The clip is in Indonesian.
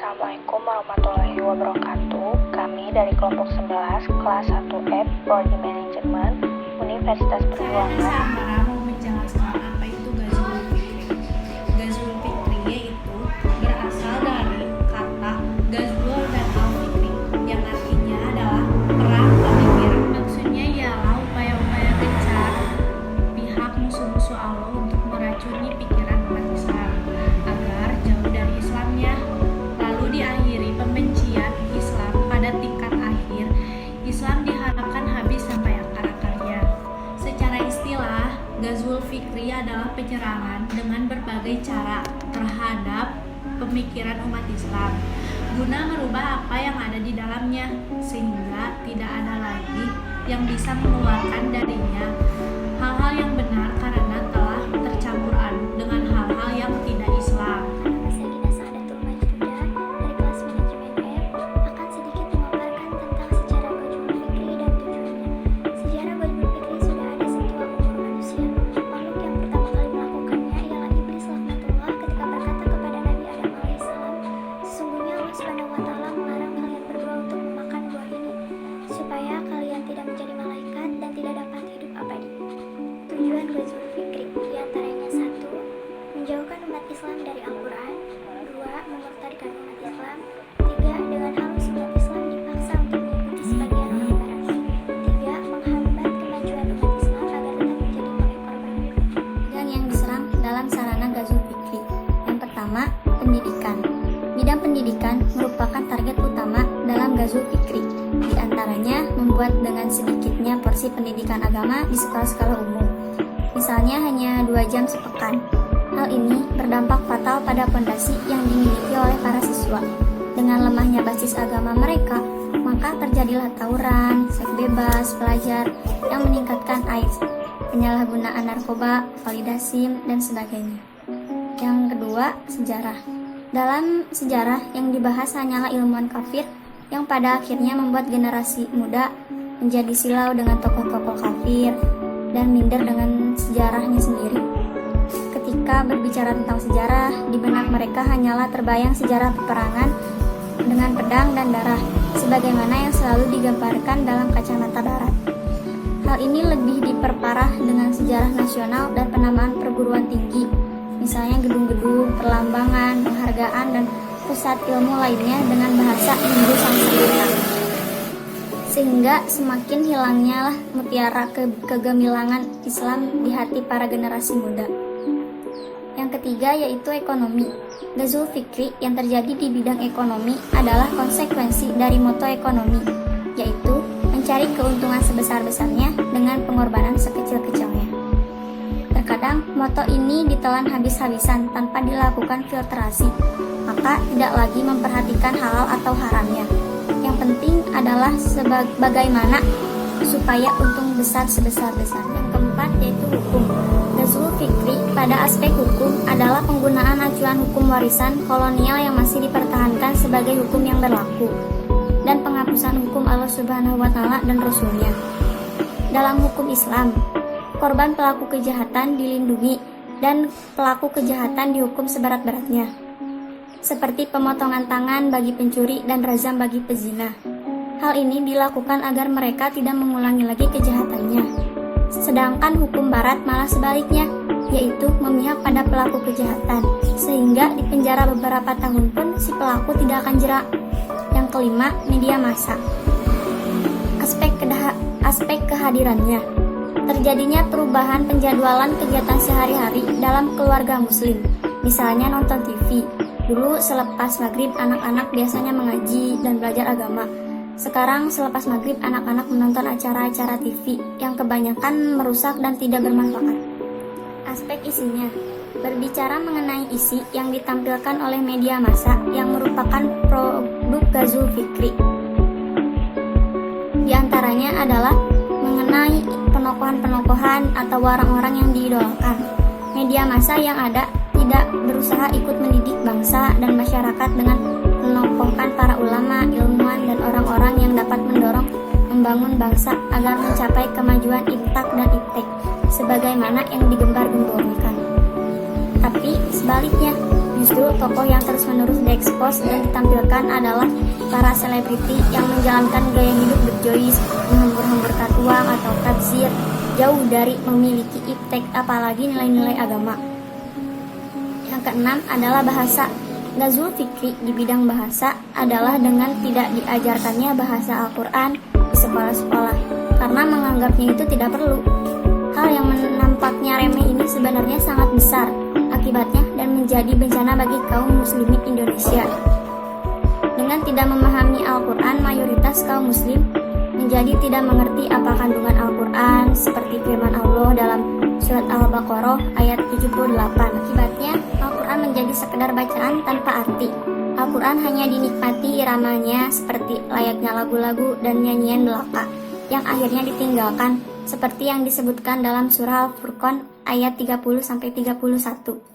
Assalamualaikum warahmatullahi wabarakatuh. Kami dari kelompok 11 kelas 1F Prodi Manajemen Universitas Perjuangan. Saya mau menjelaskan apa itu Ghazwul Fikri. Ghazwul Fikri yaitu berasal dari kata Ghazwul dan al-Fikri yang artinya adalah perang pemikiran. Maksudnya ialah upaya-upaya gencar pihak musuh-musuh Allah untuk meracuni pikiran umat Islam agar jauh dari Islamnya. Lalu diakhiri pembencian Islam pada tingkat akhir. Islam diharapkan habis sampai akar-akarnya. Secara istilah, Ghazwul Fikri adalah penyerangan dengan berbagai cara terhadap pemikiran umat Islam guna merubah apa yang ada di dalamnya sehingga tidak ada lagi yang bisa mengeluarkan darinya hal-hal yang benar karena telah tercampur aduk dengan hal-hal yang tidak Islam. Sakinah Saadatul Majdudah dari kelas manajemen F akan sedikit memaparkan tentang sejarah Ghazwul Fikri dan tujuannya. Sejarah Ghazwul Fikri sudah ada setua umur manusia. Makhluk yang pertama kali melakukannya ialah Iblis laknatullah ketika berkata kepada Nabi Adam alaihissalam, "Sesungguhnya Allah Subhanahu wa taala melarang kalian berdua untuk memakan buah ini, supaya kalian tidak menjadi malaikat dan tidak dapat hidup abadi." Tujuan Ghazwul Fikri diantaranya: 1. Menjauhkan umat Islam dari Al-Quran. 2. Memurtadkan umat Islam. 3. Dengan halus umat Islam dipaksa untuk mengikuti sebagian orang barat. 3. Menghambat kemajuan umat Islam agar tetap menjadi pengekor bangsa. Bidang yang diserang dalam sarana Ghazwul Fikri. Yang pertama, pendidikan. Bidang pendidikan merupakan target utama dalam Ghazwul Fikri. Di antaranya membuat dengan sedikitnya porsi pendidikan agama di sekolah-sekolah umum. Misalnya hanya 2 jam sepekan. Hal ini berdampak fatal pada fondasi yang dimiliki oleh para siswa. Dengan lemahnya basis agama mereka, maka terjadilah tawuran, seks bebas, pelajar yang meningkatkan AIDS, penyalahgunaan narkoba, validasi, dan sebagainya. Yang kedua, sejarah. Dalam sejarah yang dibahas hanyalah ilmuwan kafir yang pada akhirnya membuat generasi muda menjadi silau dengan tokoh-tokoh kafir dan minder dengan sejarahnya sendiri. Ketika berbicara tentang sejarah, di benak mereka hanyalah terbayang sejarah peperangan dengan pedang dan darah, sebagaimana yang selalu digambarkan dalam kacamata barat. Hal ini lebih diperparah dengan sejarah nasional dan penamaan perguruan tinggi, misalnya gedung-gedung, perlambangan, penghargaan, dan pusat ilmu lainnya dengan bahasa Hindu Sanskerta. Sehingga semakin hilangnya lah mutiara kegemilangan Islam di hati para generasi muda. Yang ketiga yaitu ekonomi. Ghazwul Fikri yang terjadi di bidang ekonomi adalah konsekuensi dari moto ekonomi, yaitu mencari keuntungan sebesar-besarnya dengan pengorbanan sekecil-kecilnya. Terkadang moto ini ditelan habis-habisan tanpa dilakukan filtrasi, maka tidak lagi memperhatikan halal atau haramnya. Yang penting adalah bagaimana supaya untung besar sebesar-besarnya. Yang keempat yaitu hukum. Ghazwul Fikri pada aspek hukum adalah penggunaan acuan hukum warisan kolonial yang masih dipertahankan sebagai hukum yang berlaku dan penghapusan hukum Allah Subhanahu wa taala dan Rasulnya. Dalam hukum Islam, korban pelaku kejahatan dilindungi dan pelaku kejahatan dihukum seberat-beratnya, seperti pemotongan tangan bagi pencuri dan rajam bagi pezina. Hal ini dilakukan agar mereka tidak mengulangi lagi kejahatannya. Sedangkan hukum barat malah sebaliknya, yaitu memihak pada pelaku kejahatan, sehingga dipenjara beberapa tahun pun si pelaku tidak akan jera. Yang kelima, media massa. Aspek kehadirannya. Terjadinya perubahan penjadwalan kegiatan sehari-hari dalam keluarga muslim, misalnya nonton TV. Dulu selepas maghrib anak-anak biasanya mengaji dan belajar agama. Sekarang selepas maghrib anak-anak menonton acara-acara TV yang kebanyakan merusak dan tidak bermanfaat. Aspek isinya. Berbicara mengenai isi yang ditampilkan oleh media massa yang merupakan produk Ghazwul Fikri. Di antaranya adalah mengenai penokohan-penokohan atau orang-orang yang diidolakan. Media massa yang ada tidak berusaha ikut mendidik bangsa dan masyarakat dengan menokohkan para ulama, ilmuwan, dan orang-orang yang dapat mendorong membangun bangsa agar mencapai kemajuan imtak dan iptek sebagaimana yang digembar-gemborkan. Tapi sebaliknya, Justru tokoh yang terus-menerus diekspos dan ditampilkan adalah para selebriti yang menjalankan gaya hidup berjois, menghambur-hamburkan uang atau tabzir, jauh dari memiliki iptek apalagi nilai-nilai agama. Yang keenam adalah bahasa. Ghazwul Fikri di bidang bahasa adalah dengan tidak diajarkannya bahasa Al-Quran di sekolah-sekolah karena menganggapnya itu tidak perlu. Hal yang nampaknya remeh ini sebenarnya sangat besar akibatnya dan menjadi bencana bagi kaum muslimin Indonesia. Dengan tidak memahami Al-Quran, mayoritas kaum muslim menjadi tidak mengerti apa kandungan Al-Quran seperti firman Allah dalam surat Al-Baqarah ayat 78. Akibatnya, Al-Quran menjadi sekedar bacaan tanpa arti. Al-Quran hanya dinikmati iramanya seperti layaknya lagu-lagu dan nyanyian belaka yang akhirnya ditinggalkan seperti yang disebutkan dalam surah Al-Furqan ayat 30-31.